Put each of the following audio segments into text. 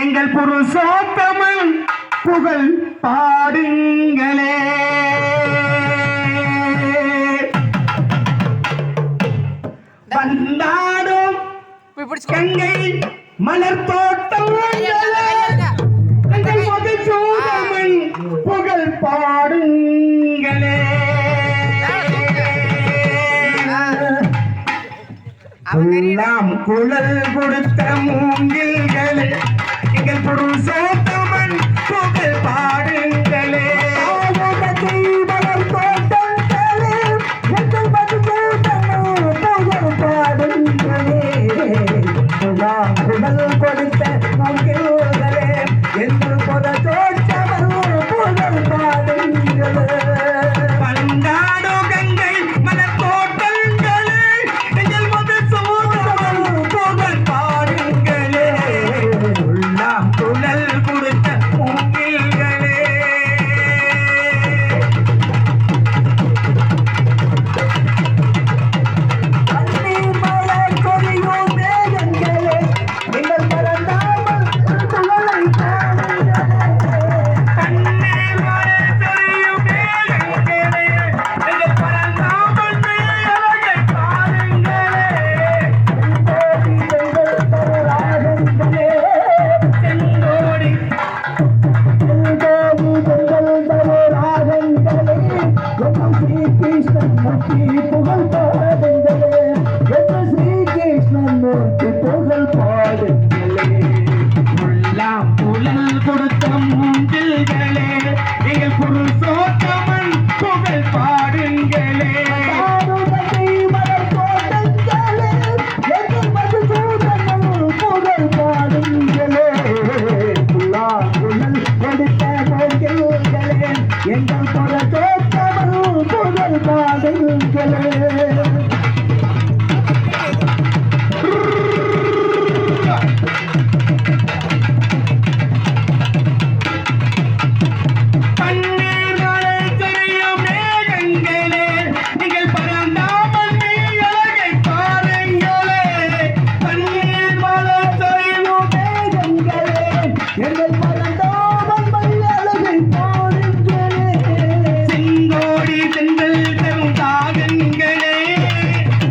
எங்கள் புருஷோத்தமன் புகழ் பாடுங்களே. வந்தாடும் கங்கை மலர் தோட்டம் எங்கள் மதுசூதமன் புகழ் பாடுங்களே. எல்லாம் குழல் கொடுத்த மூங்கில்களே எங்கள் புருஷோத்தமன் புகழ் பாடுங்களே. மலர் தோட்டங்களே எங்கள் மதுசூதமன் புகழ் பாடுங்களே. எல்லாம் குழல் கொடுத்த மூங்கில்களே எங்கள் புருஷோத்தமன் புகழ் பாடுங்களே. பந்தாடோ கங்கை மலர் தோட்டங்களே எங்கள் மதுசூதமன் புகழ் பாடுங்களே. உள்ளாம் குழல் கொடுத்த மூங்கில்களே. பன்னீர் மலர் கொடியும் மேகங்களே எங்கள் பரந்தாமல் புகழை பாடுங்களே. பன்னீர் மலர் கொடியும் மேகங்களே எங்கள் பரந்தாமல் மேகங்களை பாடுங்களே. செங்கோடி புகழ் பாடுங்களே. ஸ்ரீகிருஷ்ணன் மூர்த்தி புகழ் பாடுங்களே. உள்ளாம் புலல் கொடுத்த மூங்கில்களே எங்கள் புருஷோத்தமன் புகழ் பாடுங்களே. மலர் தோட்டங்களே எங்கள் மதுசூதமன் புகழ் பாடுங்களே. உள்ளாம் புலல் கொடுத்த மூங்கில்களே எங்கள் புருஷோத்தமன் புகழ் பாடுங்களே. பன்னீர் மழை தெரியும் மேகங்களே நீங்கள் பரந்தாமல் மேகங்களை பாருங்களே. பன்னீர் மழை தெரியும் மேகங்களே எங்கள் பரந்தாமல் மேகங்களை பாருங்களே. செங்கோடி செங்கல் தரும் தாகங்களே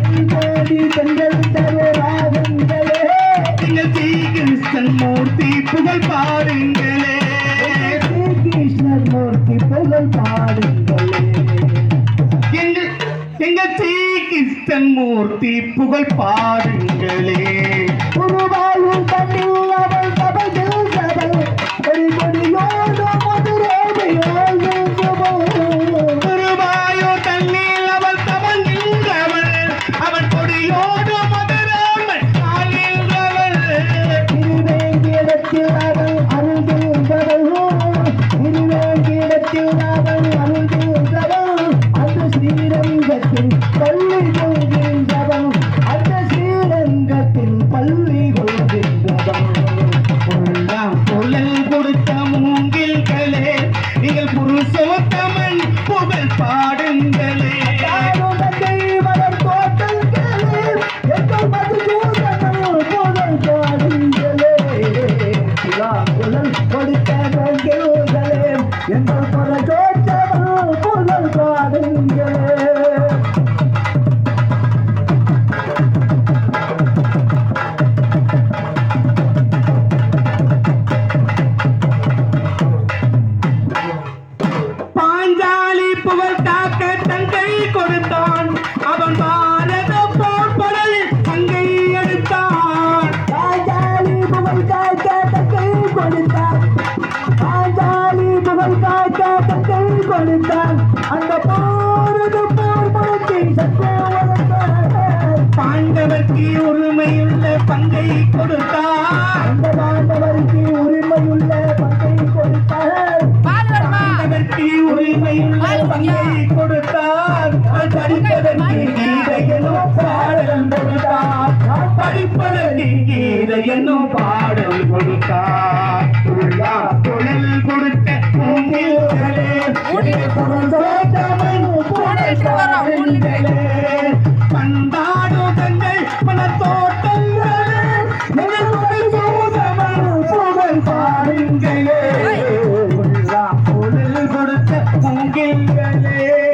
செங்கோடி செங்கல் தரும் ராகங்களே எங்கள் ஸ்ரீகிருஷ்ணன் மூர்த்தி புகழ் பாருங்களே. ஸ்ரீகிருஷ்ணன் மூர்த்தி புகழ் பாடுங்களே. எங்கள் ஸ்ரீகிருஷ்ணன் மூர்த்தி புகழ் பாடுங்களே. உருவாயும் தண்ணில் அவள் சபையில் சபை கொடி கொடியோடு மதுரேமையோடு உருவாயோ தண்ணில் அவள் சபையின்றவள் அவள் கொடியோடு மதுராமல் ஆகின்றவள். திருவேங்கிடத்தில் அவள் அருகின்றவள் திருவேங்கிடத்தில் அவள் அருகின்றவள் அந்த ஸ்ரீரங்கத்தில் பள்ளி கொள்கின்றவள் அந்த ஸ்ரீரங்கத்தில் பள்ளி கொள்கின்றவள். உள்ளாம் குழல் கொடுத்த மூங்கில்களே நீங்கள் புருஷோத்தமன் புகழ் பாடுங்களே. மலர் தோட்டங்களே எங்கள் மதுசூதமன் புகழ் பாடுங்களே. குழல் கொடுத்த மூங்கில்களே எங்கள் புருஷோத்தமன் புகழ் பாடுங்களே. பாஞ்சாலி புகழ் காக்க தங்கை கொடுத்தான் அவன் பாரத போர்ப்படையில் தங்கை எடுத்தான். பாஞ்சாலி புகழ் காக்க தங்கை கொடுத்தான் பாஞ்சாலி புகழ் காக்க தங்கை கொடுத்தான் அந்த போரது போர்ப்படையை பாண்டவர்க்கு உரிமையுள்ள பங்கை கொடுத்தார். அந்த பாண்டவர்க்கு உரிமையுள்ள பங்கை கொடுத்தார். பாண்டவர்க்கு உரிமையுள்ள பங்கை கொடுத்தார். படிப்பதற்கு கீதையனும் பாடல் கொடுத்தார். படிப்பதற்கு கீதையனும் பாடல் கொடுத்தார். குழல் கொடுத்த மூங்கில்களே புருஷோத்தமன் புகழ் பாடுங்களே. பந்தாடு கங்கை மலர் தோட்டங்களே கொடுத்த மூங்கில்களே